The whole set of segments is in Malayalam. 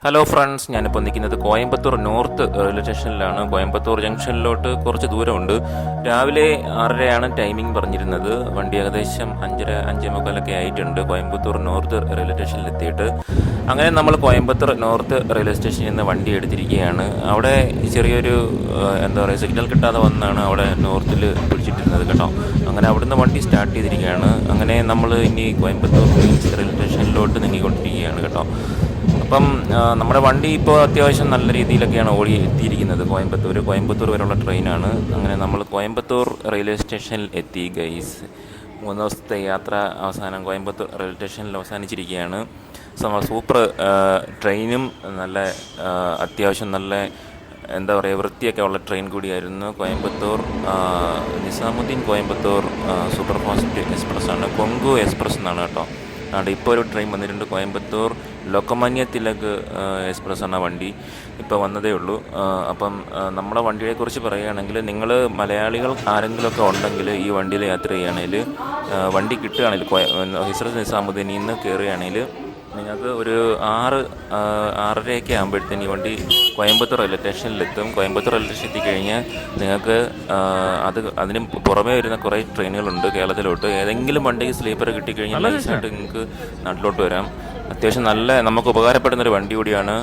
ഹലോ ഫ്രണ്ട്സ്, ഞാനിപ്പോൾ നിൽക്കുന്നത് കോയമ്പത്തൂർ നോർത്ത് റെയിൽവേ സ്റ്റേഷനിലാണ്. കോയമ്പത്തൂർ ജംഗ്ഷനിലോട്ട് കുറച്ച് ദൂരമുണ്ട്. രാവിലെ 6:30 ടൈമിംഗ് പറഞ്ഞിരുന്നത്. വണ്ടി ഏകദേശം 5:45 ആയിട്ടുണ്ട് കോയമ്പത്തൂർ നോർത്ത് റെയിൽവേ സ്റ്റേഷനിൽ എത്തിയിട്ട്. അങ്ങനെ നമ്മൾ കോയമ്പത്തൂർ നോർത്ത് റെയിൽവേ സ്റ്റേഷനിൽ നിന്ന് വണ്ടി എടുത്തിരിക്കുകയാണ്. അവിടെ ചെറിയൊരു സിഗ്നൽ കിട്ടാതെ വന്നാണ് അവിടെ നോർത്തിൽ പിടിച്ചിട്ടിരുന്നത് കേട്ടോ. അങ്ങനെ അവിടുന്ന് വണ്ടി സ്റ്റാർട്ട് ചെയ്തിരിക്കുകയാണ്. അങ്ങനെ നമ്മൾ ഇനി കോയമ്പത്തൂർ റെയിൽവേ സ്റ്റേഷനിലോട്ട് നീങ്ങിക്കൊണ്ടിരിക്കുകയാണ് കേട്ടോ. അപ്പം നമ്മുടെ വണ്ടി ഇപ്പോൾ അത്യാവശ്യം നല്ല രീതിയിലൊക്കെയാണ് ഓടി എത്തിയിരിക്കുന്നത്. കോയമ്പത്തൂർ വരെയുള്ള ട്രെയിനാണ്. അങ്ങനെ നമ്മൾ കോയമ്പത്തൂർ റെയിൽവേ സ്റ്റേഷനിൽ എത്തി ഗൈസ്. 3 ദിവസത്തെ യാത്ര അവസാനം കോയമ്പത്തൂർ റെയിൽവേ സ്റ്റേഷനിൽ അവസാനിച്ചിരിക്കുകയാണ്. സൂപ്പർ ട്രെയിനും നല്ല അത്യാവശ്യം നല്ല വൃത്തിയൊക്കെ ഉള്ള ട്രെയിൻ കൂടിയായിരുന്നു. Coimbatore Nizamuddin Coimbatore super fast express ആണ്. കൊങ്കു എക്സ്പ്രസ് എന്നാണ് കേട്ടോ. അതുകൊണ്ട് ഇപ്പോൾ ഒരു ട്രെയിൻ വന്നിട്ടുണ്ട്. കോയമ്പത്തൂർ ലോകമാന്യ തിലക് എക്സ്പ്രസ് എന്ന വണ്ടി ഇപ്പോൾ വന്നതേ ഉള്ളൂ. അപ്പം നമ്മുടെ വണ്ടിയെക്കുറിച്ച് പറയുകയാണെങ്കിൽ, നിങ്ങൾ മലയാളികൾ ആരെങ്കിലുമൊക്കെ ഉണ്ടെങ്കിൽ ഈ വണ്ടിയിൽ യാത്ര ചെയ്യുകയാണെങ്കിൽ, വണ്ടി കിട്ടുകയാണെങ്കിൽ ഹസ്രത്ത് നിസാമുദ്ദീനിൽ നിന്ന് കയറുകയാണെങ്കിൽ നിങ്ങൾക്ക് ഒരു 6:30 ആകുമ്പോഴത്തേന് ഈ വണ്ടി കോയമ്പത്തൂർ റെയിൽവേ സ്റ്റേഷനിലെത്തും. കോയമ്പത്തൂർ റെയിൽവേ സ്റ്റേഷൻ എത്തിക്കഴിഞ്ഞാൽ നിങ്ങൾക്ക് അതിന് പുറമേ വരുന്ന കുറേ ട്രെയിനുകളുണ്ട് കേരളത്തിലോട്ട്. ഏതെങ്കിലും വണ്ടിക്ക് സ്ലീപ്പർ കിട്ടിക്കഴിഞ്ഞാൽ നൈസായിട്ട് നിങ്ങൾക്ക് നാട്ടിലോട്ട് വരാം. അത്യാവശ്യം നല്ല നമുക്ക് ഉപകാരപ്പെടുന്നൊരു വണ്ടി കൂടിയാണ്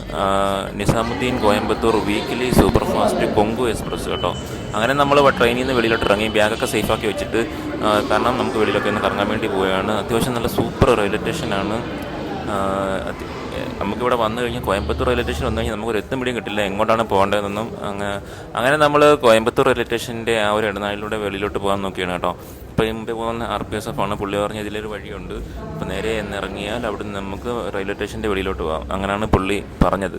Nizamuddin Coimbatore weekly super fast Kongu express കേട്ടോ. അങ്ങനെ നമ്മൾ ട്രെയിനിൽ നിന്ന് വെളിയിലോട്ട് ഇറങ്ങി ബാഗൊക്കെ സേഫാക്കി വെച്ചിട്ട്, കാരണം നമുക്ക് വെളിയിലൊക്കെ ഒന്ന് കറങ്ങാൻ വേണ്ടി പോവുകയാണ്. അത്യാവശ്യം നല്ല സൂപ്പർ റെയിൽവേ സ്റ്റേഷനാണ്. നമുക്കിവിടെ വന്നു കഴിഞ്ഞാൽ കോയമ്പത്തൂർ റെയിൽവേ സ്റ്റേഷൻ വന്നു കഴിഞ്ഞാൽ നമുക്കൊരു എത്തും പിടിയും കിട്ടില്ല എങ്ങോട്ടാണ് പോകേണ്ടതെന്നൊന്നും. അങ്ങനെ നമ്മൾ കോയമ്പത്തൂർ റെയിൽവേ സ്റ്റേഷൻ്റെ ആ ഒരു ഇടനാഴിലൂടെ വെളിയിലോട്ട് പോകാൻ നോക്കിയാണ് കേട്ടോ. ഇപ്പോൾ മുമ്പ് പോകുന്ന RPSF ആണ്. പുള്ളി പറഞ്ഞ ഇതിലൊരു വഴിയുണ്ട്, അപ്പോൾ നേരെ ഇറങ്ങിയാൽ അവിടെ നിന്ന് നമുക്ക് റെയിൽവേ സ്റ്റേഷൻ്റെ വെളിയിലോട്ട് പോകാം. അങ്ങനെയാണ് പുള്ളി പറഞ്ഞത്.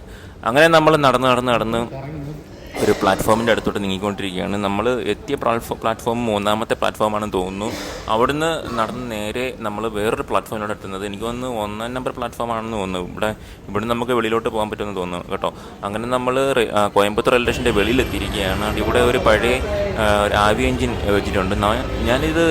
അങ്ങനെ നമ്മൾ നടന്ന് ഒരു പ്ലാറ്റ്ഫോമിൻ്റെ അടുത്തോട്ട് നീങ്ങിക്കൊണ്ടിരിക്കുകയാണ്. നമ്മൾ എത്തിയ പ്ലാറ്റ്ഫോം 3ാമത്തെ പ്ലാറ്റ്ഫോമാണെന്ന് തോന്നുന്നു. അവിടുന്ന് നടന്ന് നേരെ നമ്മൾ വേറൊരു പ്ലാറ്റ്ഫോമിലോട്ട് എത്തുന്നത് എനിക്ക് തോന്നുന്നു 1ാം നമ്പർ പ്ലാറ്റ്ഫോമാണെന്ന് തോന്നുന്നു. ഇവിടെ നമുക്ക് വെളിയിലോട്ട് പോകാൻ പറ്റുമെന്ന് തോന്നുന്നു കേട്ടോ. അങ്ങനെ നമ്മൾ കോയമ്പത്തൂർ റെയിൽവേ സ്റ്റേഷൻ്റെ വെളിയിലെത്തിയിരിക്കുകയാണ്. ഇവിടെ ഒരു പഴയ ആവി എഞ്ചിൻ വെച്ചിട്ടുണ്ട്. ഞാനിത്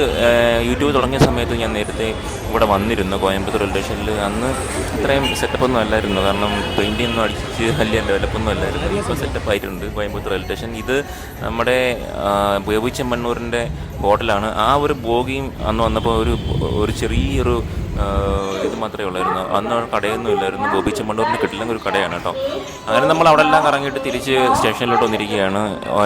യൂട്യൂബ് തുടങ്ങിയ സമയത്ത് ഞാൻ നേരത്തെ ഇവിടെ വന്നിരുന്നു കോയമ്പത്തൂർ റെയിൽവേ സ്റ്റേഷനിൽ. അന്ന് ഇത്രയും സെറ്റപ്പൊന്നും അല്ലായിരുന്നു, കാരണം പെയിൻ്റൊന്നും അടിച്ച് വലിയ ഡെവലപ്പൊന്നും അല്ലായിരുന്നു. ഇപ്പോൾ സെറ്റപ്പ് ആയിട്ടുണ്ട് കോയമ്പത്തൂർ റെയിൽവേ സ്റ്റേഷൻ. ഇത് നമ്മുടെ ബേബി ചെമ്മണ്ണൂരിൻ്റെ ഹോട്ടലാണ്. ആ ഒരു ബോഗിയും അന്ന് വന്നപ്പോൾ ഒരു ചെറിയൊരു ഇത് മാത്രമേ ഉള്ളായിരുന്നു. അന്ന് കടയൊന്നും ഇല്ലായിരുന്നു. ബോബി ചെമ്മണ്ണൂരിൻ്റെ കിട്ടില്ല ഒരു കടയാണ് കേട്ടോ. അങ്ങനെ നമ്മൾ അവിടെ എല്ലാം കറങ്ങിയിട്ട് തിരിച്ച് സ്റ്റേഷനിലോട്ട് വന്നിരിക്കുകയാണ്.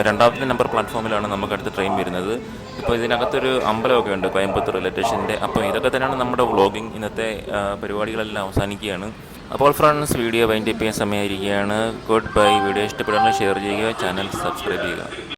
2ാമത്തെ നമ്പർ പ്ലാറ്റ്ഫോമിലാണ് നമുക്ക് അടുത്ത ട്രെയിൻ വരുന്നത്. ഇപ്പോൾ ഇതിനകത്തൊരു അമ്പലമൊക്കെ ഉണ്ട് കോയമ്പത്തൂർ റെയിൽവേ സ്റ്റേഷൻ്റെ. അപ്പോൾ ഇതൊക്കെ തന്നെയാണ് നമ്മുടെ വ്ളോഗിങ്. ഇന്നത്തെ പരിപാടികളെല്ലാം അവസാനിക്കുകയാണ്. അപ്പോൾ ഫ്രണ്ട്സ്, വീഡിയോ വൈൻഡപ്പ് ചെയ്യാൻ സമയമായിരിക്കുകയാണ്. Goodbye. വീഡിയോ ഇഷ്ടപ്പെടുകയാണെങ്കിൽ ഷെയർ ചെയ്യുക, ചാനൽ സബ്സ്ക്രൈബ് ചെയ്യുക.